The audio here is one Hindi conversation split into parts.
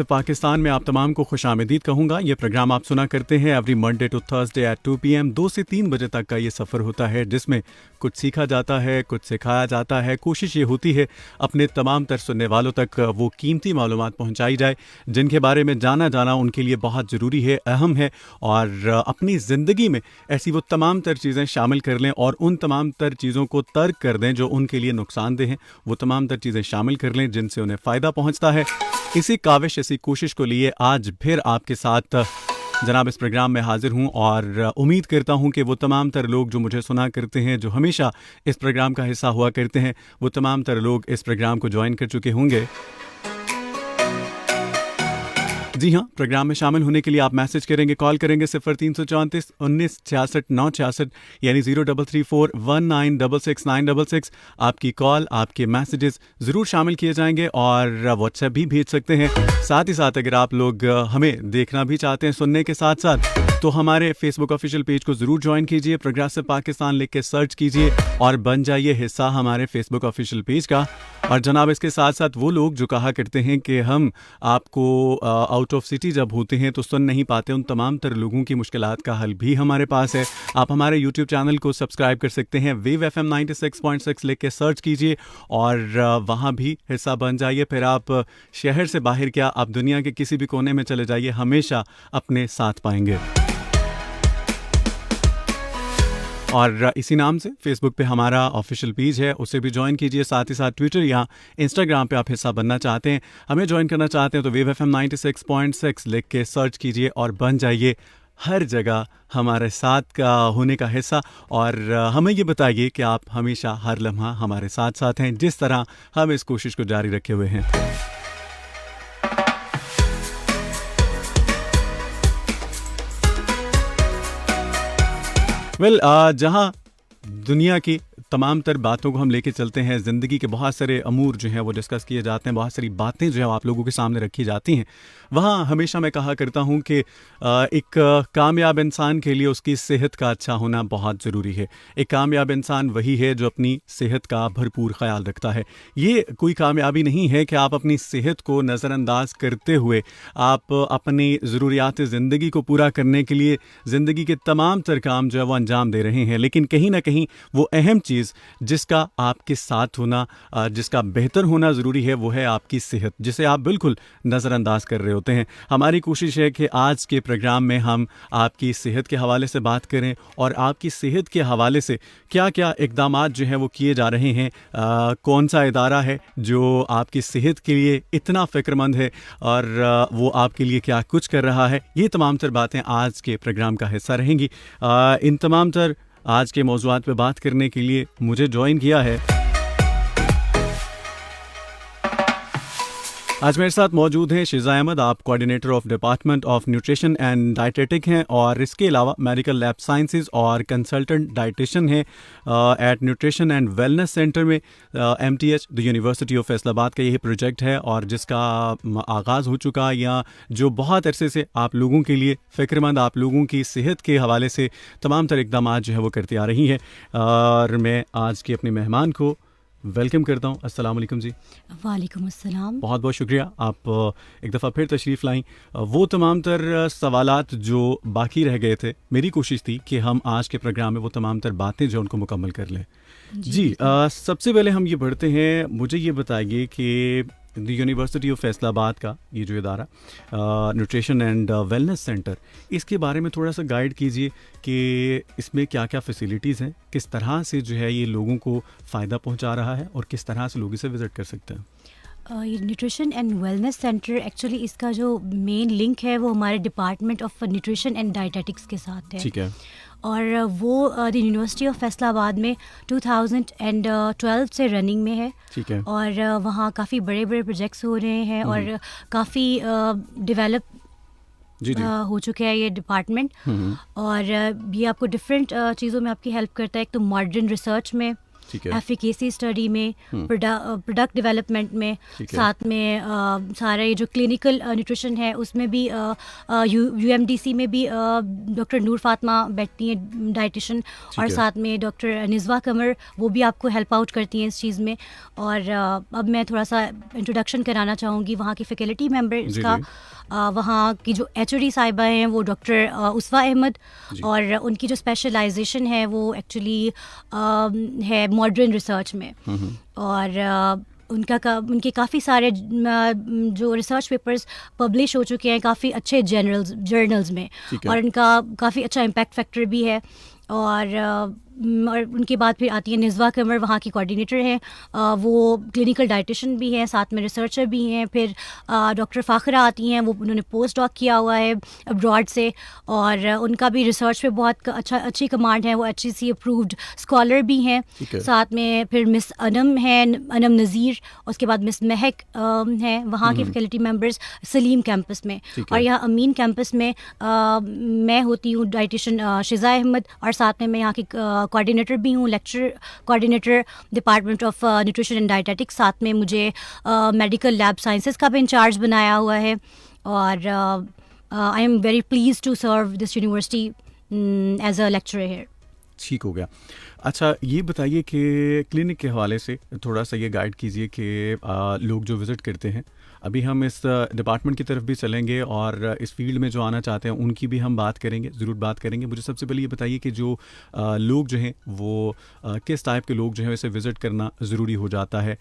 पाकिस्तान में आप तमाम को खुशामदीद कहूँगा। ये प्रोग्राम आप सुना करते हैं every Monday to Thursday at 2 PM 2 से 3 बजे तक का ये सफ़र होता है, जिसमें कुछ सीखा जाता है, कुछ सिखाया जाता है। कोशिश ये होती है अपने तमाम तर सुनने वालों तक वो कीमती मालूमात पहुँचाई जाए जिनके बारे में जाना उनके लिए बहुत ज़रूरी है, अहम है। और अपनी ज़िंदगी में ऐसी वो तमाम तर चीज़ें शामिल कर लें और उन तमाम तर चीज़ों को तर्क कर दें जो उनके लिए नुकसानदेह हैं। वो तमाम तर चीज़ें शामिल कर लें जिनसे उन्हें फ़ायदा पहुँचता है। इसी काविश, इसी कोशिश को लिए आज फिर आपके साथ जनाब इस प्रोग्राम में हाजिर हूं और उम्मीद करता हूं कि वो तमाम तर लोग जो मुझे सुना करते हैं, जो हमेशा इस प्रोग्राम का हिस्सा हुआ करते हैं, वो तमाम तर लोग इस प्रोग्राम को ज्वाइन कर चुके होंगे। जी हाँ, प्रोग्राम में शामिल होने के लिए आप मैसेज करेंगे, कॉल करेंगे 0334 19 66 966 यानी 0334 1966 आपकी कॉल, आपके मैसेजेस ज़रूर शामिल किए जाएंगे और व्हाट्सएप भी भेज सकते हैं। साथ ही साथ अगर आप लोग हमें देखना भी चाहते हैं सुनने के साथ साथ, तो हमारे फेसबुक ऑफिशियल पेज को ज़रूर ज्वाइन कीजिए, प्रोग्रेसिव पाकिस्तान लिख के सर्च कीजिए और बन जाइए हिस्सा हमारे फेसबुक ऑफिशियल पेज का। और जनाब इसके साथ साथ वो लोग जो कहा करते हैं कि हम आपको आउट ऑफ सिटी जब होते हैं तो सुन नहीं पाते, उन तमाम तर लोगों की मुश्किलात का हल भी हमारे पास है। आप हमारे यूट्यूब चैनल को सब्सक्राइब कर सकते हैं, वेव FM 96.6 लिख के सर्च कीजिए और वहाँ भी हिस्सा बन जाइए। फिर आप शहर से बाहर क्या, आप दुनिया के किसी भी कोने में चले जाइए, हमेशा अपने साथ पाएंगे। और इसी नाम से फेसबुक पे हमारा ऑफिशियल पेज है, उसे भी ज्वाइन कीजिए। साथ ही साथ ट्विटर या इंस्टाग्राम पे आप हिस्सा बनना चाहते हैं, हमें ज्वाइन करना चाहते हैं, तो वेव FM 96.6 लिख के सर्च कीजिए और बन जाइए हर जगह हमारे साथ का होने का हिस्सा। और हमें ये बताइए कि आप हमेशा हर लम्हा हमारे साथ साथ हैं, जिस तरह हम इस कोशिश को जारी रखे हुए हैं। जहाँ दुनिया की तमाम तर बातों को हम लेके चलते हैं, ज़िंदगी के बहुत सारे अमूर जो हैं वो डिस्कस किए जाते हैं, बहुत सारी बातें जो है आप लोगों के सामने रखी जाती हैं, वहाँ हमेशा मैं कहा करता हूँ कि एक कामयाब इंसान के लिए उसकी सेहत का अच्छा होना बहुत ज़रूरी है। एक कामयाब इंसान वही है जो अपनी सेहत का भरपूर ख्याल रखता है। ये कोई कामयाबी नहीं है कि आप अपनी सेहत को नज़रअंदाज करते हुए आप अपनी ज़रूरियात ज़िंदगी को पूरा करने के लिए ज़िंदगी के तमाम तर काम जो है वो अंजाम दे रहे हैं, लेकिन कहीं ना कहीं वो अहम चीज़ जिसका आपके साथ होना, जिसका बेहतर होना ज़रूरी है, वो है आपकी सेहत, जिसे आप बिल्कुल नज़रअंदाज कर रहे होते हैं। हमारी कोशिश है कि आज के प्रोग्राम में हम आपकी सेहत के हवाले से बात करें और आपकी सेहत के हवाले से क्या क्या इक़दामात जो हैं वो किए जा रहे हैं, कौन सा इदारा है जो आपकी सेहत के लिए इतना फ़िक्रमंद है और वो आपके लिए क्या कुछ कर रहा है। ये तमाम तर बातें आज के प्रोग्राम का हिस्सा रहेंगी। इन तमाम तर आज के मौज़ूआत पे बात करने के लिए मुझे ज्वाइन किया है, आज मेरे साथ मौजूद हैं शिज़ा अहमद। आप coordinator of department of nutrition and dietetic हैं और इसके अलावा मेडिकल लैब साइंसेज और कंसल्टेंट डाइटिशियन हैं at nutrition and wellness centre में MTH the university of Faisalabad का यही प्रोजेक्ट है और जिसका आगाज़ हो चुका, या जो बहुत अरसे से आप लोगों के लिए फ़िक्रमंद, आप लोगों की सेहत के हवाले से तमाम तर इक़दामात जो है वो करती आ रही हैं। और मैं आज के अपने मेहमान को वेलकम करता हूँ। अस्सलाम वालेकुम जी। वालेकुम अस्सलाम। बहुत बहुत शुक्रिया, आप एक दफ़ा फिर तशरीफ़ लाई। वो तमाम तर सवालात जो बाकी रह गए थे, मेरी कोशिश थी कि हम आज के प्रोग्राम में वो तमाम तर बातें जो उनको मुकम्मल कर लें। जी, सबसे पहले हम ये बढ़ते हैं, मुझे ये बताइए कि द यूनिवर्सिटी ऑफ फैसलाबाद का ये जो इदारा न्यूट्रिशन एंड वेलनेस सेंटर, इसके बारे में थोड़ा सा गाइड कीजिए कि इसमें क्या क्या फैसिलिटीज़ हैं, किस तरह से जो है ये लोगों को फ़ायदा पहुंचा रहा है और किस तरह से लोग इसे विज़िट कर सकते हैं। ये nutrition and wellness centre actually इसका जो मेन लिंक है वो हमारे department of nutrition and dietetics के साथ है। ठीक है। और वो द यूनिवर्सिटी ऑफ फैसलाबाद में 2012 से रनिंग में है। ठीक है। और वहाँ काफ़ी बड़े बड़े प्रोजेक्ट्स हो रहे हैं और काफ़ी डेवलप हो चुके हैं ये डिपार्टमेंट। और ये आपको डिफरेंट चीज़ों में आपकी हेल्प करता है। एक तो मॉडर्न रिसर्च में एफिकेसी स्टडी में, प्रोडक्ट डेवलपमेंट में, साथ में सारे जो क्लिनिकल न्यूट्रिशन है उसमें भी UMDC में भी डॉक्टर नूर फातिमा बैठती हैं डाइटिशियन, और साथ में डॉक्टर निज़वा कमर, वो भी आपको हेल्प आउट करती हैं इस चीज़ में। और अब मैं थोड़ा सा इंट्रोडक्शन कराना चाहूँगी वहाँ की फैकल्टी मेम्बर्स का। वहाँ की जो HOD साहिबा हैं वो डॉक्टर उसवा अहमद, और उनकी जो स्पेशलाइजेशन है वो एक्चुअली है मॉडर्न रिसर्च में, और उनके काफ़ी सारे जो रिसर्च पेपर्स पब्लिश हो चुके हैं काफ़ी अच्छे जर्नल्स में, और इनका काफ़ी अच्छा इम्पैक्ट फैक्टर भी है। और उनके बाद फिर आती है निज़वा कमर, वहाँ की कोऑर्डिनेटर हैं, वो क्लिनिकल डाइटिशियन भी हैं, साथ में रिसर्चर भी हैं। फिर डॉक्टर फ़ाखरा आती हैं, वो उन्होंने पोस्ट डॉक किया हुआ है अब्रॉड से, और उनका भी रिसर्च पे बहुत अच्छी कमांड है, वो HCC अप्रूव्ड स्कॉलर भी हैं। साथ में फिर मिस अनम हैं, अनम नज़ीर, उसके बाद मिस महक हैं, वहाँ की फैकल्टी मेम्बर्स सलीम कैंपस में। और यहाँ अमीन कैंपस में मैं होती हूँ डाइटिशियन शिज़ा अहमद, और साथ में मैं यहाँ की कोऑर्डिनेटर भी हूँ, lecture coordinator department of nutrition and dietetics. साथ में मुझे मेडिकल लैब साइंसेस का भी इंचार्ज बनाया हुआ है, और I am very please to serve this university as a lecturer here. ठीक हो गया। अच्छा, ये बताइए कि क्लिनिक के हवाले से थोड़ा सा ये गाइड कीजिए कि लोग जो विज़िट करते हैं, अभी हम इस डिपार्टमेंट की तरफ भी चलेंगे और इस फील्ड में जो आना चाहते हैं उनकी भी हम बात करेंगे, ज़रूर बात करेंगे। मुझे सबसे पहले ये बताइए कि जो लोग जो हैं वो किस टाइप के लोग जो हैं इसे विज़िट करना ज़रूरी हो जाता है,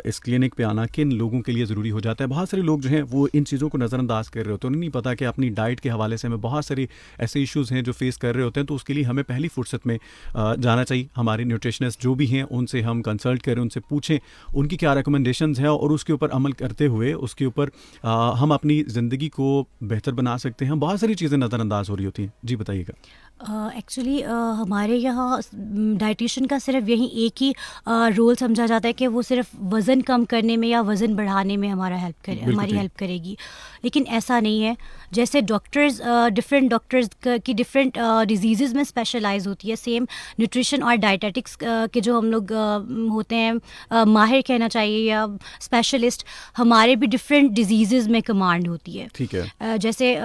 इस क्लिनिक पे आना किन लोगों के लिए ज़रूरी हो जाता है। बहुत सारे लोग जो हैं वो इन चीज़ों को नज़रअंदाज कर रहे होते हैं, उन्हें नहीं पता कि अपनी डाइट के हवाले से हमें बहुत सारे ऐसे इशूज़ हैं जो फेस कर रहे होते हैं, तो उसके लिए हमें पहली फुर्सत में जाना चाहिए, हमारे न्यूट्रिशनिस्ट जो भी हैं उनसे हम कंसल्ट करें, उनसे पूछें उनकी क्या रिकमेंडेशंस हैं, और उसके ऊपर अमल करते हुए उसके ऊपर हम अपनी ज़िंदगी को बेहतर बना सकते हैं। बहुत सारी चीज़ें नज़रअंदाज हो रही होती हैं। जी बताइएगा। एक्चुअली हमारे यहाँ डाइटिशियन का सिर्फ यही एक ही रोल समझा जाता है कि वो सिर्फ वज़न कम करने में या वज़न बढ़ाने में हमारी हेल्प करेगी, लेकिन ऐसा नहीं है। जैसे डॉक्टर्स डिफरेंट डॉक्टर्स की डिफरेंट डिजीज़ में स्पेशलाइज होती है, सेम न्यूट्रिशन और डाइटेटिक्स के जो हम लोग होते हैं माहिर कहना चाहिए या स्पेशलिस्ट, हमारे भी डिफरेंट डिजीज़ में कमांड होती है। ठीक है। जैसे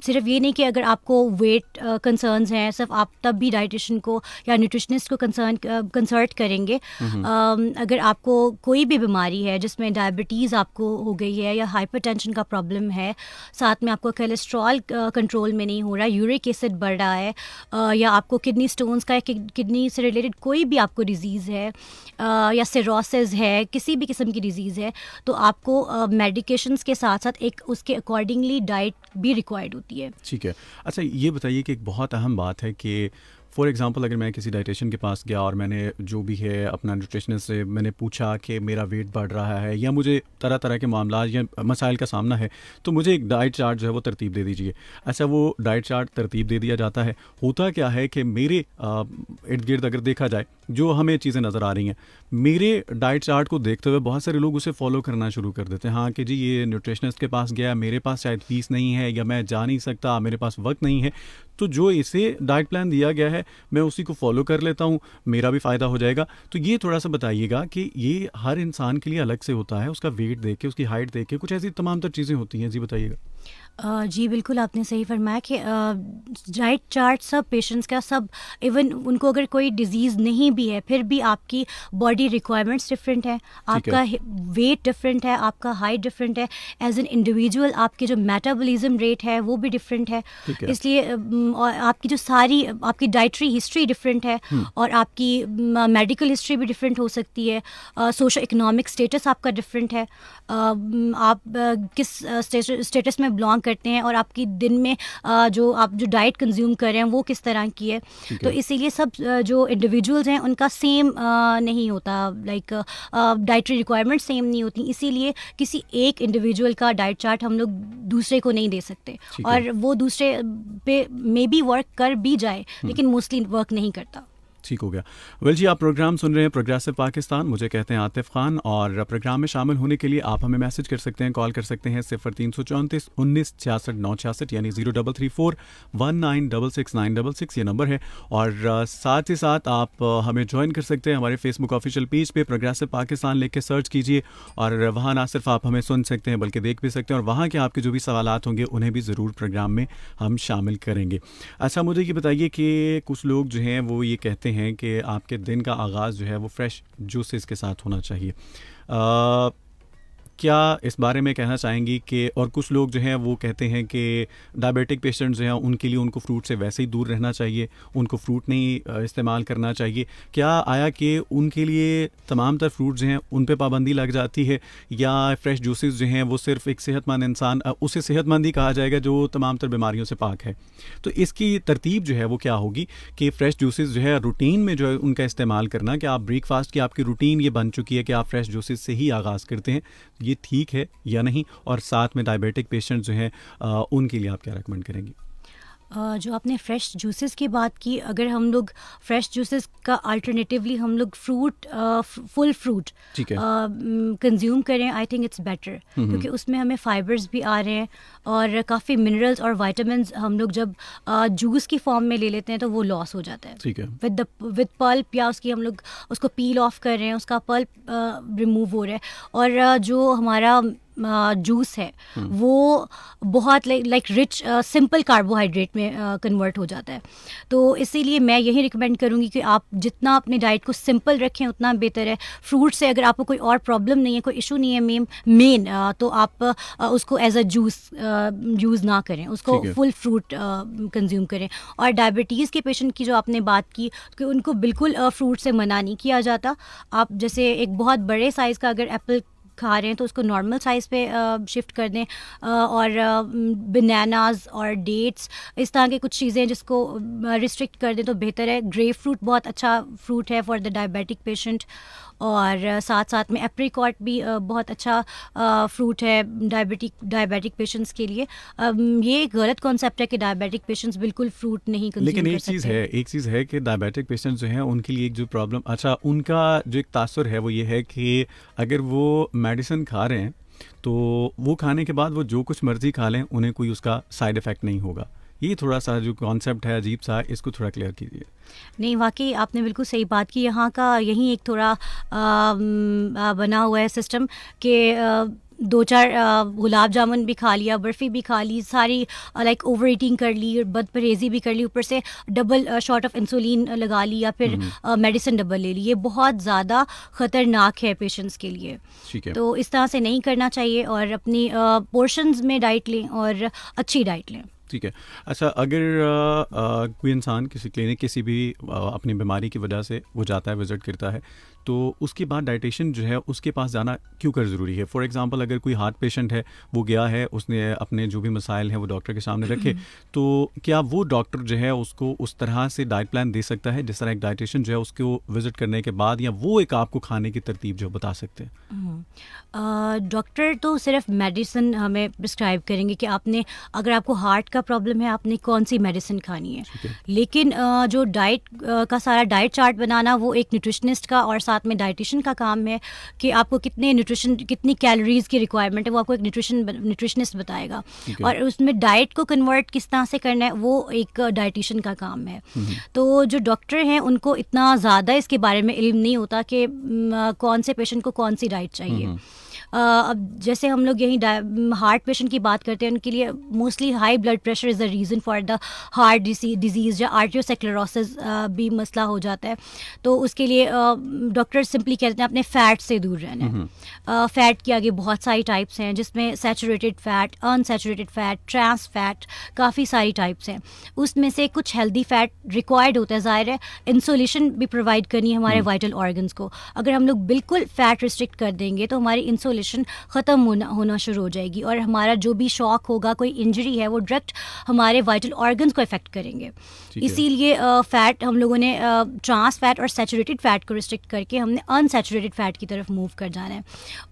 सिर्फ ये नहीं कि अगर आपको वेट कंसर्न्स हैं सिर्फ आप तब भी डाइटिशियन को या न्यूट्रिशनिस्ट को कंसल्ट करेंगे। अगर आपको कोई भी बीमारी है जिसमें डायबिटीज़ आपको हो गई है या हाइपरटेंशन का प्रॉब्लम है, साथ में आपको कोलेस्ट्रॉल कंट्रोल में नहीं हो रहा, यूरिक एसिड बढ़ रहा है, या आपको किडनी स्टोन्स का किडनी से रिलेटेड कोई भी आपको डिजीज़ है, या सिरोसिस है, किसी भी किस्म की डिजीज़ है, तो आपको मेडिकेशंस के साथ साथ एक उसके अकॉर्डिंगली डाइट भी रिक्वायर्ड होती है। ठीक है। अच्छा, ये बताइए कि एक बहुत अहम बात है कि फॉर एग्ज़ाम्पल अगर मैं किसी डाइटिशियन के पास गया और मैंने जो भी है अपना न्यूट्रिशनिस्ट से मैंने पूछा कि मेरा वेट बढ़ रहा है या मुझे तरह तरह के मामला या मसाइल का सामना है, तो मुझे एक डाइट चार्ट जो है वो तरतीब दे दीजिए। अच्छा, वो डाइट चार्ट तरतीब दे दिया जाता है। होता क्या है कि मेरे इर्द गिर्द अगर देखा जाए जो हमें चीज़ें नज़र आ रही हैं, मेरे डाइट चार्ट को देखते हुए बहुत सारे लोग उसे फॉलो करना शुरू कर देते हैं। हाँ कि जी ये न्यूट्रिशनिस्ट के पास गया, मेरे पास शायद फीस नहीं है या मैं जा नहीं सकता, मेरे पास वक्त नहीं है, तो जो इसे डाइट प्लान दिया गया है मैं उसी को फॉलो कर लेता हूँ, मेरा भी फ़ायदा हो जाएगा। तो ये थोड़ा सा बताइएगा कि ये हर इंसान के लिए अलग से होता है, उसका वेट देख के, उसकी हाइट देख के, कुछ ऐसी तमाम तर चीज़ें होती हैं। जी बताइएगा। जी बिल्कुल, आपने सही फरमाया कि डाइट चार्ट सब पेशेंट्स का, सब इवन उनको अगर कोई डिजीज़ नहीं भी है फिर भी आपकी बॉडी रिक्वायरमेंट्स डिफरेंट है, आपका वेट डिफरेंट है, आपका हाइट डिफरेंट है, एज एन इंडिविजुअल आपके जो मेटाबॉलिज्म रेट है वो भी डिफरेंट है। इसलिए आपकी जो सारी आपकी डाइटरी हिस्ट्री डिफरेंट है और आपकी मेडिकल हिस्ट्री भी डिफरेंट हो सकती है, सोशो इकोनॉमिक स्टेटस आपका डिफरेंट है, आप किस स्टेटस में बिलोंग करते हैं और आपकी दिन में जो आप जो डाइट कंज्यूम कर रहे हैं वो किस तरह की है। तो इसीलिए सब जो इंडिविजुअल्स हैं उनका सेम नहीं होता, लाइक डाइटरी रिक्वायरमेंट सेम नहीं होती, इसीलिए किसी एक इंडिविजुअल का डाइट चार्ट हम लोग दूसरे को नहीं दे सकते, और वो दूसरे पे मे बी वर्क कर भी जाए लेकिन मोस्टली वर्क नहीं करता। ठीक हो गया। वेल जी, आप प्रोग्राम सुन रहे हैं प्रोग्रेसिव पाकिस्तान, मुझे कहते हैं आतिफ खान, और प्रोग्राम में शामिल होने के लिए आप हमें मैसेज कर सकते हैं, कॉल कर सकते हैं 0334 19 66 966 यानी 0334 1966 ये नंबर है। और साथ ही साथ आप हमें ज्वाइन कर सकते हैं हमारे फेसबुक ऑफिशियल पेज पे, प्रोग्रेसिव पाकिस्तान लिख के सर्च कीजिए, और वहाँ ना सिर्फ आप हमें सुन सकते हैं बल्कि देख भी सकते हैं, और वहाँ के आपके जो भी सवालात होंगे उन्हें भी ज़रूर प्रोग्राम में हम शामिल करेंगे। अच्छा, मुझे ये बताइए कि कुछ लोग जो हैं वो ये कहते हैं कि आपके दिन का आगाज़ जो है वो फ्रेश जूसेस के साथ होना चाहिए। क्या इस बारे में कहना चाहेंगी कि, और कुछ लोग जो हैं वो कहते हैं कि डायबिटिक पेशेंट्स जो हैं उनके लिए उनको फ्रूट से वैसे ही दूर रहना चाहिए, उनको फ्रूट नहीं इस्तेमाल करना चाहिए। क्या आया कि उनके लिए तमाम तर फ्रूट जो हैं उन पे पाबंदी लग जाती है, या फ्रेश जूसेस जो हैं वो सिर्फ एक सेहतमंद इंसान उसे सेहतमंद ही कहा जाएगा जो तमाम तर बीमारियों से पाक है? तो इसकी तरतीब जो है वो क्या होगी कि फ्रेश जूसेस जो है रूटीन में जो है उनका इस्तेमाल करना, कि आप ब्रेकफास्ट की आपकी रूटीन ये बन चुकी है कि आप फ्रेश जूसेस से ही आगाज़ करते हैं, ये ठीक है या नहीं? और साथ में डायबिटिक पेशेंट जो हैं उनके लिए आप क्या रेकमेंड करेंगी? जो आपने फ़्रेश जूसेस की बात की, अगर हम लोग फ़्रेश जूसेस का अल्टरनेटिवली हम लोग फ्रूट फुल फ्रूट ठीक है। कंज्यूम करें, आई थिंक इट्स बेटर, क्योंकि उसमें हमें फ़ाइबर्स भी आ रहे हैं और काफ़ी मिनरल्स और विटामिन्स हम लोग जब जूस की फॉर्म में ले लेते हैं तो वो लॉस हो जाता है। ठीक है। विद पल्प, या उसकी हम लोग उसको पील ऑफ कर रहे हैं, उसका पल्प रिमूव हो रहा है, और जो हमारा जूस है वो बहुत लाइक रिच सिंपल कार्बोहाइड्रेट में कन्वर्ट हो जाता है। तो इसीलिए मैं यही रिकमेंड करूँगी कि आप जितना अपनी डाइट को सिंपल रखें उतना बेहतर है। फ्रूट से अगर आपको कोई और प्रॉब्लम नहीं है, कोई इशू नहीं है मेन, तो आप उसको एज अ जूस यूज़ ना करें, उसको फुल फ्रूट कंज्यूम करें। और डायबिटीज़ के पेशेंट की जो आपने बात की कि उनको बिल्कुल फ्रूट से मना नहीं किया जाता। आप जैसे एक बहुत बड़े साइज़ का अगर एप्पल खा रहे हैं तो उसको नॉर्मल साइज़ पे शिफ्ट कर दें, और बनानास और डेट्स, इस तरह की कुछ चीज़ें जिसको रिस्ट्रिक्ट कर दें तो बेहतर है। ग्रेप फ्रूट बहुत अच्छा फ्रूट है फॉर द डायबिटिक पेशेंट, और साथ साथ में एप्रिकॉट भी बहुत अच्छा फ्रूट है डायबिटिक पेशेंट्स के लिए। ये गलत कॉन्सेप्ट है कि डायबिटिक पेशेंट्स बिल्कुल फ्रूट नहीं कंज्यूम लेकिन कर सकते। एक चीज़ है कि डायबिटिक पेशेंट्स जो हैं उनके लिए एक जो प्रॉब्लम, अच्छा उनका जो एक तासुर है वो ये है कि अगर वो मेडिसिन खा रहे हैं तो वो खाने के बाद वो जो कुछ मर्जी खा लें, उन्हें कोई उसका साइड इफ़ेक्ट नहीं होगा। ये थोड़ा सा जो कॉन्सेप्ट है अजीब सा, इसको थोड़ा क्लियर कीजिए। नहीं, वाकई आपने बिल्कुल सही बात की। यहाँ का यही एक थोड़ा बना हुआ है सिस्टम कि 2-4 गुलाब जामुन भी खा लिया, बर्फ़ी भी खा ली, सारी लाइक ओवर ईटिंग कर ली, बद परहेज़ी भी कर ली, ऊपर से डबल शॉट ऑफ इंसुलिन लगा ली, या फिर मेडिसिन डबल ले ली। ये बहुत ज़्यादा ख़तरनाक है पेशेंट्स के लिए। ठीक है। तो इस तरह से नहीं करना चाहिए, और अपनी पोर्शंस में डाइट लें और अच्छी डाइट लें। ठीक है। अच्छा, अगर कोई इंसान किसी क्लिनिक किसी भी अपनी बीमारी की वजह से वो जाता है, विज़िट करता है, तो उसके बाद डाइटिशियन जो है उसके पास जाना क्यों कर ज़रूरी है? फॉर एग्जांपल अगर कोई हार्ट पेशेंट है, वो गया है, उसने अपने जो भी मसाइल हैं वो डॉक्टर के सामने रखे, तो क्या वो डॉक्टर जो है उसको उस तरह से डाइट प्लान दे सकता है जिस तरह एक डाइटिशियन जो है उसको विज़िट करने के बाद, या वो एक आपको खाने की तरतीब जो बता सकते हैं? डॉक्टर तो सिर्फ मेडिसिन हमें प्रिस्क्राइब करेंगे कि आपने, अगर आपको हार्ट का प्रॉब्लम है, आपने कौन सी मेडिसिन खानी है। लेकिन जो डाइट का सारा डाइट चार्ट बनाना वो एक न्यूट्रिशनिस्ट का और साथ में डाइटिशियन का काम है, कि आपको कितनी कैलोरीज की रिक्वायरमेंट है वो आपको एक न्यूट्रिशनिस्ट बताएगा, और उसमें डाइट को कन्वर्ट किस तरह से करना है वो एक डाइटिशियन का काम है। तो जो डॉक्टर हैं उनको इतना ज़्यादा इसके बारे में इल्म नहीं होता कि कौन से पेशेंट को कौन सी डाइट चाहिए। अब जैसे हम लोग यही हार्ट पेशेंट की बात करते हैं, उनके लिए mostly high blood pressure is the reason for the heart disease, या आर्टियोस्क्लेरोसिस भी मसला हो जाता है। तो उसके लिए डॉक्टर सिंपली कहते हैं अपने फ़ैट से दूर रहना है। फ़ैट की आगे बहुत सारी टाइप्स हैं, जिसमें saturated fat, unsaturated fat, trans fat, काफ़ी सारी टाइप्स हैं। उसमें से कुछ हेल्दी फ़ैट रिक्वायर्ड होता है, ज़ाहिर है इंसुलेशन भी प्रोवाइड करनी है हमारे वाइटल ऑर्गन्स को। अगर हम लोग बिल्कुल फ़ैट रिस्ट्रिक्ट कर देंगे तो हमारी इंसुलेशन ख़त्म होना शुरू हो जाएगी, और हमारा जो भी शॉक होगा, कोई इंजरी है, वो डायरेक्ट हमारे वाइटल ऑर्गन्स को इफेक्ट करेंगे। इसीलिए फ़ैट हम लोगों ने ट्रांस फैट और सैचुरेटेड फ़ैट को रिस्ट्रिक्ट करके हमने अनसैचुरेटेड फ़ैट की तरफ मूव कर जाना है।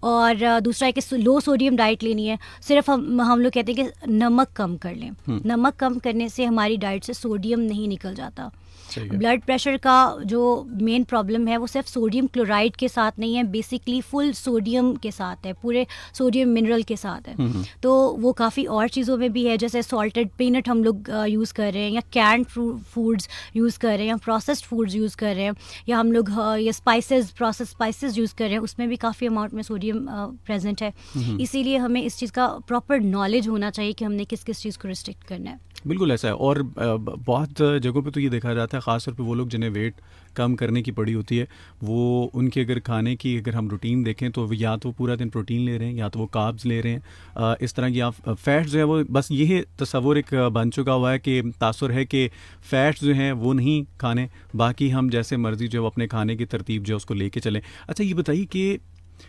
और दूसरा है कि लो सोडियम डाइट लेनी है। सिर्फ हम लोग कहते हैं कि नमक कम कर लें। नमक कम करने से हमारी डाइट से सोडियम नहीं निकल जाता। सही है। ब्लड प्रेशर का जो मेन प्रॉब्लम है वो सिर्फ सोडियम क्लोराइड के साथ नहीं है, बेसिकली फुल सोडियम के साथ है, पूरे सोडियम मिनरल के साथ है। तो वो काफ़ी और चीज़ों में भी है, जैसे सॉल्टेड पीनट हम लोग यूज़ कर रहे हैं, या कैंड फूड्स यूज़ कर रहे हैं, या प्रोसेस्ड फूड्स यूज़ कर रहे हैं, या हम लोग ये स्पाइसेस, प्रोसेस स्पाइसेस यूज़ कर रहे हैं, उसमें भी काफ़ी अमाउंट में सोडियम प्रेजेंट है। इसीलिए हमें इस चीज़ का प्रॉपर नॉलेज होना चाहिए कि हमने किस किस चीज़ को रिस्ट्रिक्ट करना है। बिल्कुल ऐसा है। और बहुत जगहों पे तो ये देखा जाता है, ख़ासतौर पे वो लोग जिन्हें वेट कम करने की पड़ी होती है, वो उनके अगर खाने की अगर हम रूटीन देखें तो या तो पूरा दिन प्रोटीन ले रहे हैं, या तो वो कार्ब्स ले रहे हैं, इस तरह की। आप फैट्स जो है वो बस यही तस्वुर एक बन चुका हुआ है कि तासुर है कि फ़ैट्स जो हैं वो नहीं खाने, बाकी हम जैसे मर्ज़ी जो अपने खाने की तरतीब जो है उसको लेके चलें। अच्छा ये बताइए कि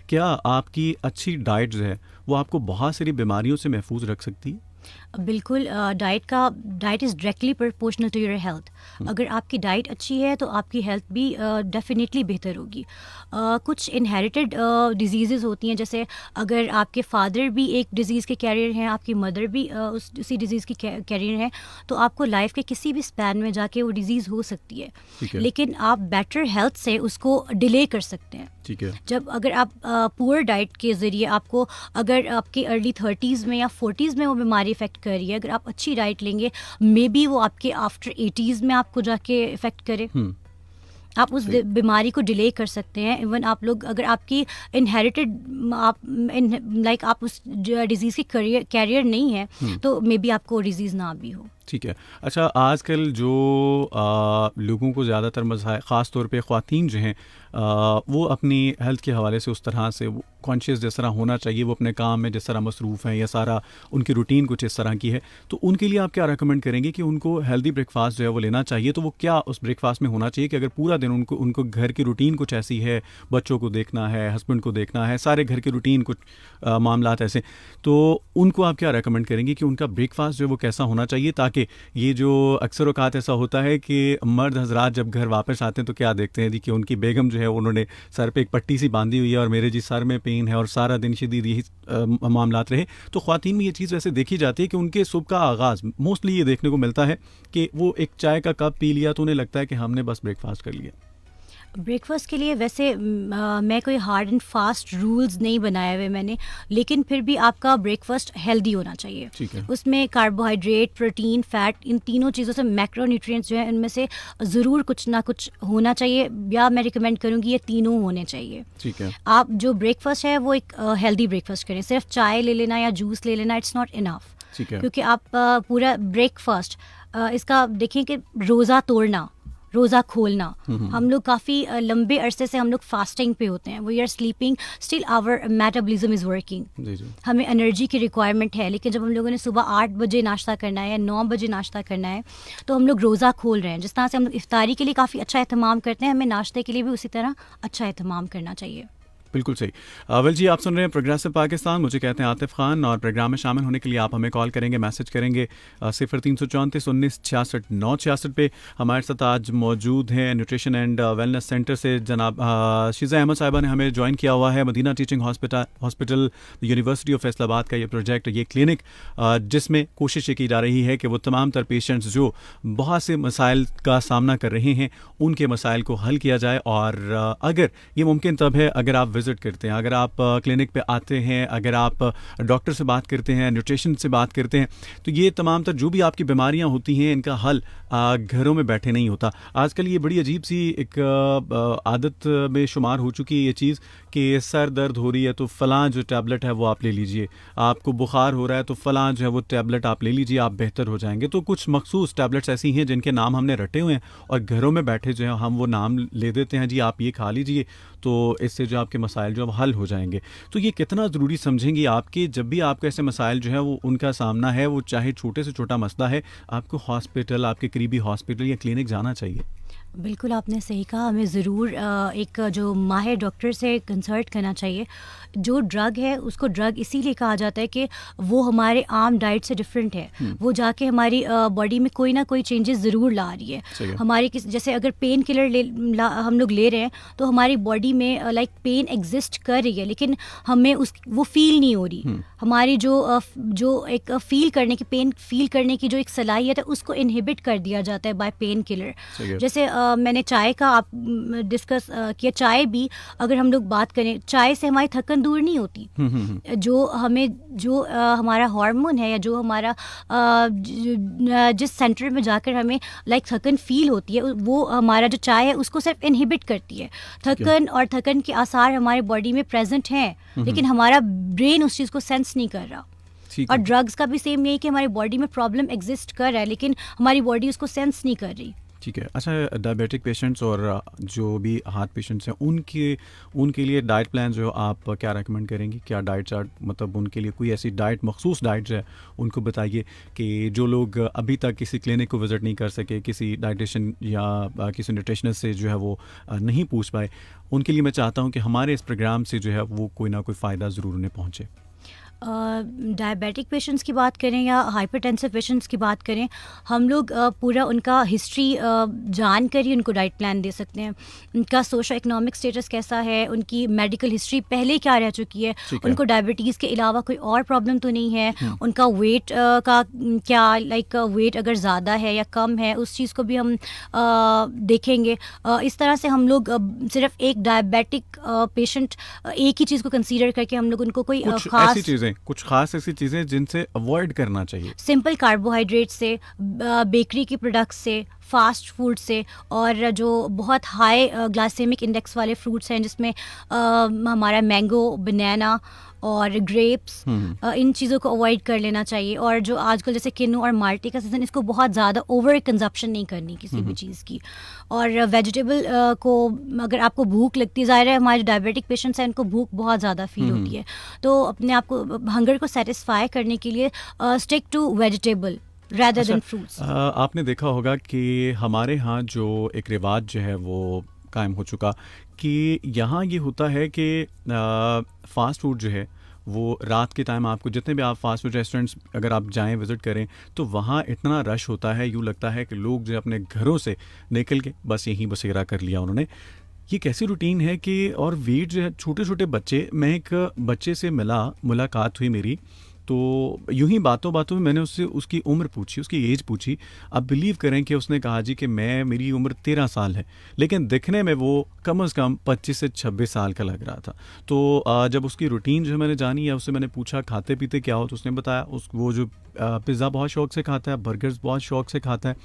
क्या आपकी अच्छी डाइट जो है वो आपको बहुत सारी बीमारियों से महफूज रख सकती है? बिल्कुल, diet is directly proportional to your health. अगर आपकी डाइट अच्छी है तो आपकी हेल्थ भी डेफिनेटली बेहतर होगी। कुछ इनहेरिटेड डिजीज़ेज़ होती हैं, जैसे अगर आपके फादर भी एक डिज़ीज़ के कैरियर हैं, आपकी मदर भी उसी डिज़ीज़ की कैरियर हैं, तो आपको लाइफ के किसी भी स्पैन में जाके वो डिज़ीज़ हो सकती है, लेकिन आप बेटर हेल्थ से उसको डिले कर सकते हैं। ठीक है। जब अगर आप पुअर डाइट के ज़रिए, आपको अगर आपके अर्ली 30s में या 40s में वो बीमारी इफ़ेक्ट कर रही है, अगर आप अच्छी डाइट लेंगे, मे बी वो आपके आफ्टर 80s में आपको जाके इफ़ेक्ट करे। आप उस बीमारी को डिले कर सकते हैं। इवन आप लोग, अगर आपकी इनहेरिटेड आप उस डिज़ीज़ की कैरियर नहीं है, तो मे बी आपको डिज़ीज़ ना भी हो। ठीक है। अच्छा, आजकल जो लोगों को ज़्यादातर मसाइल, ख़ास तौर पे ख़वातीन जो हैं, वो अपनी हेल्थ के हवाले से उस तरह से कॉन्शियस जिस तरह होना चाहिए, वो अपने काम में जिस तरह मसरूफ़ हैं, या सारा उनकी रूटीन कुछ इस तरह की है, तो उनके लिए आप क्या रेकमेंड करेंगे कि उनको हेल्दी ब्रेकफास्ट जो है वो लेना चाहिए? तो वो क्या उस ब्रेकफास्ट में होना चाहिए कि अगर पूरा दिन उनको घर की रूटीन कुछ ऐसी है, बच्चों को देखना है, हस्बैंड को देखना है, सारे घर की रूटीन कुछ मामलात ऐसे, तो उनको आप क्या रेकमेंड करेंगे कि उनका ब्रेकफास्ट जो है वो कैसा होना चाहिए, ताकि ये जो अक्सर औक़ात ऐसा होता है कि मर्द हजरात जब घर वापस आते हैं तो क्या देखते हैं जी कि उनकी बेगम जो है उन्होंने सर पे एक पट्टी सी बांधी हुई है और मेरे जी सर में पेन है और सारा दिन शदीद यही मामलात रहे। तो ख़वातीन में ये चीज़ वैसे देखी जाती है कि उनके सुबह का आगाज़ मोस्टली ये देखने को मिलता है कि वो एक चाय का कप पी लिया तो उन्हें लगता है कि हमने बस ब्रेकफास्ट कर लिया। ब्रेकफास्ट के लिए वैसे मैं कोई हार्ड एंड फास्ट रूल्स नहीं बनाए हुए मैंने, लेकिन फिर भी आपका ब्रेकफास्ट हेल्दी होना चाहिए। ठीक है। उसमें कार्बोहाइड्रेट, प्रोटीन, फैट, इन तीनों चीज़ों से मैक्रोन्यूट्रिएंट्स जो है इनमें से ज़रूर कुछ ना कुछ होना चाहिए, या मैं रिकमेंड करूँगी ये तीनों होने चाहिए। ठीक है। आप जो ब्रेकफास्ट है वो एक हेल्दी ब्रेकफास्ट करें। सिर्फ चाय ले लेना या जूस ले लेना इट्स नॉट इनफ। ठीक है। क्योंकि आप पूरा ब्रेकफास्ट इसका देखें कि रोज़ा तोड़ना, रोज़ा खोलना, हम लोग काफ़ी लंबे अरसे से हम लोग फास्टिंग पे होते हैं, we are sleeping, still our metabolism is working. हमें एनर्जी की रिक्वायरमेंट है, लेकिन जब हम लोगों ने सुबह 8 बजे नाश्ता करना है या 9 बजे नाश्ता करना है, तो हम लोग रोज़ा खोल रहे हैं। जिस तरह से हम लोग इफ्तारी के लिए काफ़ी अच्छा एहतमाम करते हैं, हमें नाश्ते के लिए भी उसी तरह अच्छा एहतमाम करना चाहिए। बिल्कुल सही। अवल जी, आप सुन रहे हैं प्रोग्रेसिव पाकिस्तान, मुझे कहते हैं आतिफ खान, और प्रोग्राम में शामिल होने के लिए आप हमें कॉल करेंगे, मैसेज करेंगे 0334 19 66 966 पे। हमारे साथ आज मौजूद हैं न्यूट्रिशन एंड वेलनेस सेंटर से जनाब शिज़ा अहमद साहिबा ने हमें ज्वाइन किया हुआ है। Madina teaching hospital university of Faisalabad का ये प्रोजेक्ट, ये क्लिनिक, जिसमें कोशिश ये की जा रही है कि वो तमाम तर पेशेंट्स जो बहुत से मसाइल का सामना कर रहे हैं, उनके मसाइल को हल किया जाए। और अगर ये मुमकिन तब है अगर आप विज़िट करते हैं, अगर आप क्लिनिक पे आते हैं, अगर आप डॉक्टर से बात करते हैं, न्यूट्रिशन से बात करते हैं, तो ये तमाम तर जो भी आपकी बीमारियां होती हैं, इनका हल घरों में बैठे नहीं होता। आजकल ये बड़ी अजीब सी एक आदत में शुमार हो चुकी है ये चीज़ कि सर दर्द हो रही है तो फ़लाँ जो टैबलेट है वो आप ले लीजिए, आपको बुखार हो रहा है तो फ़लाँ जो है वो टैबलेट आप ले लीजिए, आप बेहतर हो जाएंगे। तो कुछ मखसूस टैबलेट्स ऐसी हैं जिनके नाम हमने रटे हुए हैं और घरों में बैठे जो है हम वो नाम ले देते हैं, जी आप ये खा लीजिए तो इससे जो आपके मसाइल जो हल हो जाएंगे। तो ये कितना ज़रूरी समझेंगी आपके, जब भी आपको ऐसे मसाइल जो है वो उनका सामना है, वो चाहे छोटे से छोटा मसला है, आपको हॉस्पिटल, आपके करीबी हॉस्पिटल या क्लिनिक जाना चाहिए? बिल्कुल आपने सही कहा, हमें ज़रूर एक जो माहिर डॉक्टर से कंसल्ट करना चाहिए। जो ड्रग है उसको ड्रग इसीलिए कहा जाता है कि वो हमारे आम डाइट से डिफरेंट है। वो जाके हमारी बॉडी में कोई ना कोई चेंजेस ज़रूर ला रही है। हमारी जैसे अगर पेन किलर हम लोग ले रहे हैं तो हमारी बॉडी में लाइक पेन एग्जिस्ट कर रही है, लेकिन हमें वो फील नहीं हो रही। हमारी जो एक पेन फील करने की जो एक सलाहियत है उसको इनहिबिट कर दिया जाता है बाय पेन किलर। जैसे मैंने चाय का आप डिस्कस किया, चाय भी अगर हम लोग बात करें, चाय से हमारी थकन दूर नहीं होती। जो हमारा हार्मोन है या जो हमारा जिस सेंटर में जाकर हमें लाइक थकन फील होती है, वो हमारा जो चाय है उसको सिर्फ इनहिबिट करती है। थकन के आसार हमारे बॉडी में प्रेजेंट हैं, लेकिन हमारा ब्रेन उस चीज़ को सेंस नहीं कर रहा। और ड्रग्स का भी सेम यही कि हमारी बॉडी में प्रॉब्लम एग्जिस्ट कर रहा है, लेकिन हमारी बॉडी उसको सेंस नहीं कर रही। ठीक है। अच्छा, डायबिटिक पेशेंट्स और जो भी हार्ट पेशेंट्स हैं उनके लिए डाइट प्लान जो आप क्या रेकमेंड करेंगी? क्या डाइट चार्ट, मतलब उनके लिए कोई ऐसी डाइट, मखसूस डाइट जो है उनको बताइए कि जो लोग अभी तक किसी क्लिनिक को विज़िट नहीं कर सके, किसी डाइटिशियन या किसी न्यूट्रिशनिस्ट से जो है वो नहीं पूछ पाए, उनके लिए मैं चाहता हूँ कि हमारे इस प्रोग्राम से जो है वो कोई ना कोई फ़ायदा ज़रूर उन्हें पहुँचे। डायबिटिक पेशेंट्स की बात करें या हाइपरटेंसिव पेशेंट्स की बात करें, हम लोग पूरा उनका हिस्ट्री जान कर ही उनको डाइट प्लान दे सकते हैं। उनका सोशो इकोनॉमिक स्टेटस कैसा है, उनकी मेडिकल हिस्ट्री पहले क्या रह चुकी है, उनको डायबिटीज़ के अलावा कोई और प्रॉब्लम तो नहीं है, उनका वेट का क्या, लाइक वेट अगर ज़्यादा है या कम है, उस चीज़ को भी हम देखेंगे। इस तरह से हम लोग सिर्फ एक डायबिटिक पेशेंट एक ही चीज़ को कंसीडर करके हम लोग उनको कोई कुछ खास ऐसी चीज़ें जिनसे अवॉइड करना चाहिए। सिंपल कार्बोहाइड्रेट से, बेकरी के प्रोडक्ट्स से, फास्ट फूड से, और जो बहुत हाई ग्लाइसेमिक इंडेक्स वाले फ्रूट्स हैं जिसमें हमारा मैंगो, बनाना और ग्रेप्स, इन चीज़ों को अवॉइड कर लेना चाहिए। और जो आजकल जैसे किन्नू और माल्टे का सीज़न, इसको बहुत ज़्यादा ओवर कंजप्शन नहीं करनी किसी भी चीज़ की। और वेजिटेबल को अगर आपको भूख लगती है, ज़ाहिर है हमारे डायबिटिक पेशेंट्स हैं उनको भूख बहुत ज़्यादा फील होती है, तो अपने आप को हंगर को सेटिस्फाई करने के लिए stick to vegetable rather than fruits। आपने देखा होगा कि हमारे यहाँ जो एक रिवाज जो है वो कायम हो चुका कि यहाँ ये होता है कि फ़ास्ट फूड जो है वो रात के टाइम, आपको जितने भी आप फास्ट फूड रेस्टोरेंट्स अगर आप जाएं, विज़िट करें, तो वहाँ इतना रश होता है, यूँ लगता है कि लोग जो अपने घरों से निकल के बस यहीं बसेरा कर लिया उन्होंने। ये कैसी रूटीन है कि, और वेट जो है, छोटे छोटे बच्चे, मैं एक बच्चे से मुलाकात हुई मेरी, तो यूं ही बातों बातों में मैंने उससे उसकी उम्र पूछी, उसकी एज पूछी। आप बिलीव करें कि उसने कहा जी कि मेरी उम्र 13 साल है, लेकिन दिखने में वो कम से कम 25 से 26 साल का लग रहा था। तो जब उसकी रूटीन जो मैंने जानी या उससे मैंने पूछा खाते पीते क्या हो, तो उसने बताया वो जो पिज़्ज़ा बहुत शौक़ से खाता है, बर्गर्स बहुत शौक़ से खाता है,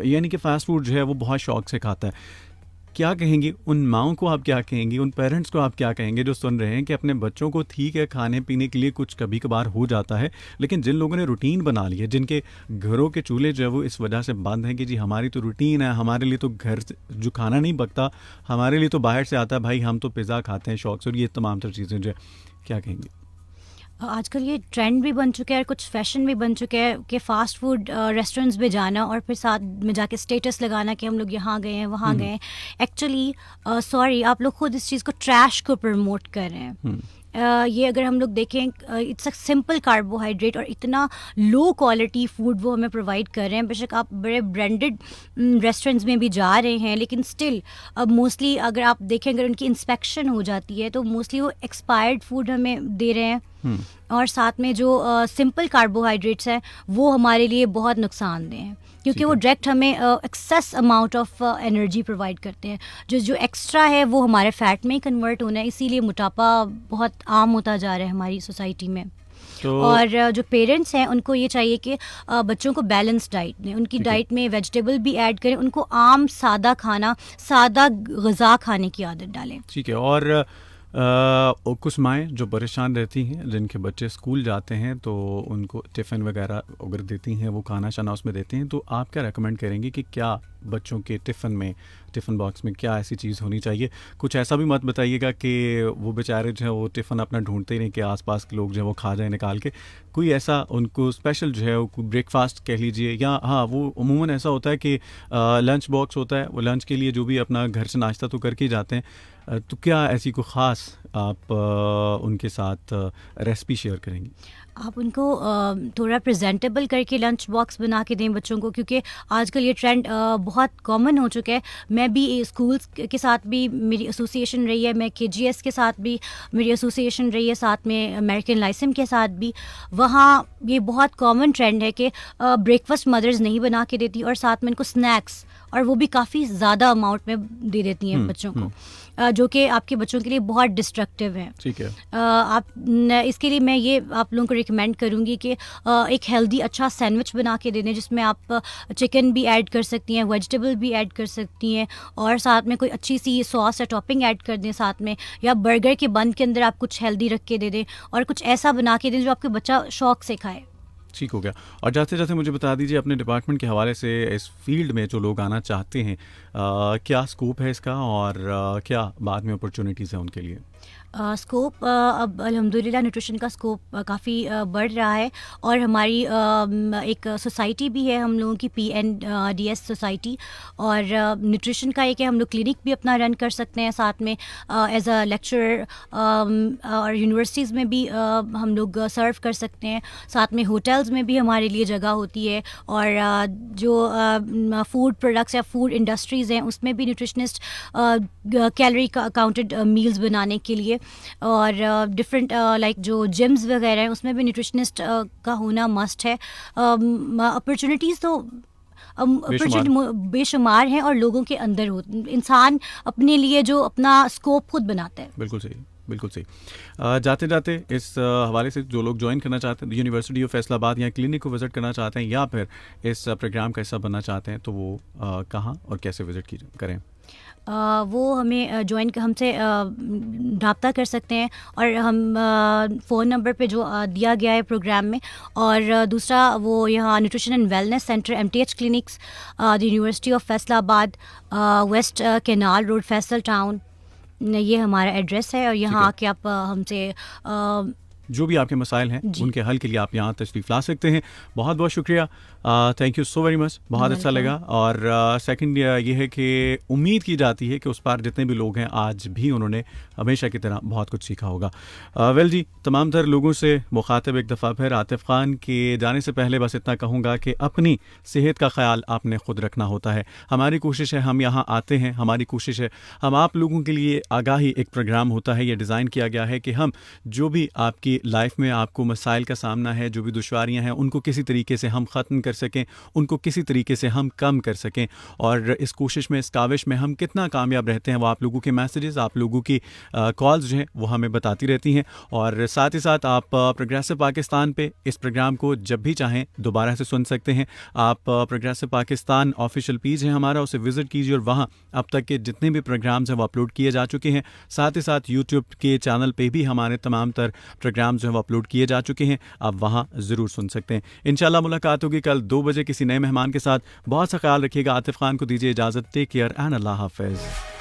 यानी कि फ़ास्ट फूड जो है वो बहुत शौक़ से खाता है। क्या कहेंगी उन माओं को, आप क्या कहेंगी उन पेरेंट्स को, आप क्या कहेंगे जो सुन रहे हैं कि अपने बच्चों को, ठीक है खाने पीने के लिए कुछ कभी कभार हो जाता है, लेकिन जिन लोगों ने रूटीन बना ली है, जिनके घरों के चूल्हे जो है वो इस वजह से बंद हैं कि जी हमारी तो रूटीन है, हमारे लिए तो घर जो खाना नहीं पकता, हमारे लिए तो बाहर से आता है, भाई हम तो पिज़्ज़ा खाते हैं शौक से, और ये तमाम तर चीज़ें जो है, क्या कहेंगे? आजकल ये ट्रेंड भी बन चुका है और कुछ फैशन भी बन चुका है कि फ़ास्ट फूड रेस्टोरेंट्स में जाना और फिर साथ में जाके स्टेटस लगाना कि हम लोग यहाँ गए हैं, वहाँ गए हैं। एक्चुअली सॉरी, आप लोग खुद इस चीज़ को, ट्रैश को प्रमोट कर रहे हैं। ये अगर हम लोग देखें, इट्स अ सिंपल कार्बोहाइड्रेट और इतना लो क्वालिटी फूड वो हमें प्रोवाइड कर रहे हैं। बेशक आप बड़े ब्रांडेड रेस्टोरेंट्स में भी जा रहे हैं, लेकिन स्टिल अब मोस्टली अगर आप देखें, अगर उनकी इंस्पेक्शन हो जाती है तो मोस्टली वो एक्सपायर्ड फूड हमें दे रहे हैं। और साथ में जो सिंपल कार्बोहाइड्रेट्स हैं वो हमारे लिए बहुत नुकसानदेह हैं, क्योंकि वो डायरेक्ट हमें excess amount of energy provide करते हैं। जो एक्स्ट्रा है वो हमारे फैट में ही कन्वर्ट होना है, इसीलिए मोटापा बहुत आम होता जा रहा है हमारी सोसाइटी में। और जो पेरेंट्स हैं उनको ये चाहिए कि बच्चों को बैलेंस डाइट दें, उनकी डाइट में वेजिटेबल भी ऐड करें, उनको आम सादा खाना, सादा ग़िज़ा खाने की आदत डालें। ठीक है। और कुछ माएँ जो परेशान रहती हैं, जिनके बच्चे स्कूल जाते हैं तो उनको टिफ़िन वगैरह अगर देती हैं, वो खाना शाना उसमें देती हैं, तो आप क्या रेकमेंड करेंगी कि क्या बच्चों के टिफ़िन बॉक्स में क्या ऐसी चीज़ होनी चाहिए? कुछ ऐसा भी मत बताइएगा कि वो बेचारे जो है वो टिफ़िन अपना ढूंढते ही नहीं कि आसपास के लोग जो है वो खा जाए निकाल के। कोई ऐसा उनको स्पेशल जो है वो ब्रेकफास्ट कह लीजिए, या हाँ वो अमूमन ऐसा होता है कि लंच बॉक्स होता है, वो लंच के लिए जो भी अपना घर से नाश्ता तो करके ही जाते हैं, तो क्या ऐसी कोई ख़ास आप उनके साथ रेसिपी शेयर करेंगी? आप उनको थोड़ा प्रेजेंटेबल करके लंच बॉक्स बना के दें बच्चों को, क्योंकि आजकल ये ट्रेंड बहुत कॉमन हो चुका है। मैं भी स्कूल्स के साथ भी मेरी एसोसिएशन रही है, मैं KGS के साथ भी मेरी एसोसिएशन रही है, साथ में अमेरिकन लाइसिम के साथ भी। वहाँ ये बहुत कॉमन ट्रेंड है कि ब्रेकफास्ट मदर्स नहीं बना के देती और साथ में इनको स्नैक्स, और वो भी काफ़ी ज़्यादा अमाउंट में दे देती हैं बच्चों को, जो कि आपके बच्चों के लिए बहुत डिस्ट्रक्टिव है। ठीक है। इसके लिए मैं ये आप लोगों को रिकमेंड करूँगी कि एक हेल्दी अच्छा सैंडविच बना के दे दें, जिसमें आप चिकन भी ऐड कर सकती हैं, वेजिटेबल भी ऐड कर सकती हैं, और साथ में कोई अच्छी सी सॉस या टॉपिंग ऐड कर दें साथ में, या बर्गर के बन के अंदर आप कुछ हेल्दी रख के दे दें, और कुछ ऐसा बना के दें जो आपके बच्चा शौक से खाए। ठीक हो गया। और जाते जाते मुझे बता दीजिए अपने डिपार्टमेंट के हवाले से, इस फील्ड में जो लोग आना चाहते हैं, क्या स्कोप है इसका, और क्या बाद में अपॉर्चुनिटीज़ हैं उनके लिए? स्कोप अब अल्हम्दुलिल्लाह न्यूट्रिशन का स्कोप काफ़ी बढ़ रहा है, और हमारी एक सोसाइटी भी है हम लोगों की, PNDS सोसाइटी, और न्यूट्रिशन का एक है, हम लोग क्लिनिक भी अपना रन कर सकते हैं साथ में एज अ लेक्चरर, और यूनिवर्सिटीज़ में भी हम लोग सर्व कर सकते हैं, साथ में होटल्स में भी हमारे लिए जगह होती है, और जो फूड प्रोडक्ट्स या फूड इंडस्ट्रीज़ हैं उसमें भी न्यूट्रिशनिस्ट कैलोरी काउंटेड मील्स बनाने के लिए, और डिफरेंट लाइक जो जिम्स वगैरह हैं उसमें भी न्यूट्रिशनिस्ट का होना मस्ट है। अपॉर्चुनिटीज़ तो बेशुमार हैं, और लोगों के अंदर हो, इंसान अपने लिए जो अपना स्कोप खुद बनाता है। बिल्कुल सही, बिल्कुल सही। जाते जाते इस हवाले से जो लोग ज्वाइन करना चाहते हैं यूनिवर्सिटी ऑफ फैसलाबाद या क्लिनिक को विज़िट करना चाहते हैं, या फिर इस प्रोग्राम का हिस्सा बनना चाहते हैं, तो वो कहाँ और कैसे विज़िट करें? वो हमें हमसे रब्ता कर सकते हैं, और हम फ़ोन नंबर पे जो दिया गया है प्रोग्राम में, और दूसरा वो यहाँ nutrition and wellness centre MTH clinics, the university of Faisalabad, west canal road, Faisal town, ये हमारा एड्रेस है, और यहाँ आके आप हमसे जो भी आपके मसाइल हैं उनके हल के लिए आप यहाँ तशरीफ़ ला सकते हैं। बहुत बहुत शुक्रिया, thank you so very much, बहुत अच्छा लगा। और सेकंड ये है कि उम्मीद की जाती है कि उस पार जितने भी लोग हैं आज भी उन्होंने हमेशा की तरह बहुत कुछ सीखा होगा। वेल जी, तमाम तर लोगों से मुखातिब एक दफ़ा फिर आतिफ खान के जाने से पहले बस इतना कहूँगा कि अपनी सेहत का ख्याल आपने खुद रखना होता है। हमारी कोशिश है, हम यहाँ आते हैं, हमारी कोशिश है, हम आप लोगों के लिए आगाही एक प्रोग्राम होता है, ये डिज़ाइन किया गया है कि हम जो भी आपकी लाइफ में आपको मसाइल का सामना है, जो भी दुश्वारियां हैं, उनको किसी तरीके से हम ख़त्म कर सकें, उनको किसी तरीके से हम कम कर सकें। और इस कोशिश में, इस काविश में हम कितना कामयाब रहते हैं वो आप लोगों के मैसेजेस, आप लोगों की कॉल्स जो हैं वो हमें बताती रहती हैं। और साथ ही साथ आप प्रोग्रेसिव पाकिस्तान पे इस प्रोग्राम को जब भी चाहें दोबारा से सुन सकते हैं। आप प्रोग्रेसिव पाकिस्तान ऑफिशियल पेज है हमारा, उसे विज़िट कीजिए, और वहाँ अब तक के जितने भी प्रोग्राम्स हैं वो अपलोड किए जा चुके हैं। साथ ही साथ यूट्यूब के चैनल पे भी हमारे तमाम तर प्रोग्राम जो है वो अपलोड किए जा चुके हैं, आप वहाँ ज़रूर सुन सकते हैं। इंशाल्लाह मुलाकात होगी कल 2 बजे किसी नए मेहमान के साथ। बहुत सा ख्याल रखिएगा। आतिफ खान को दीजिए इजाज़त। टेक केयर एंड अल्लाह हाफ़िज़।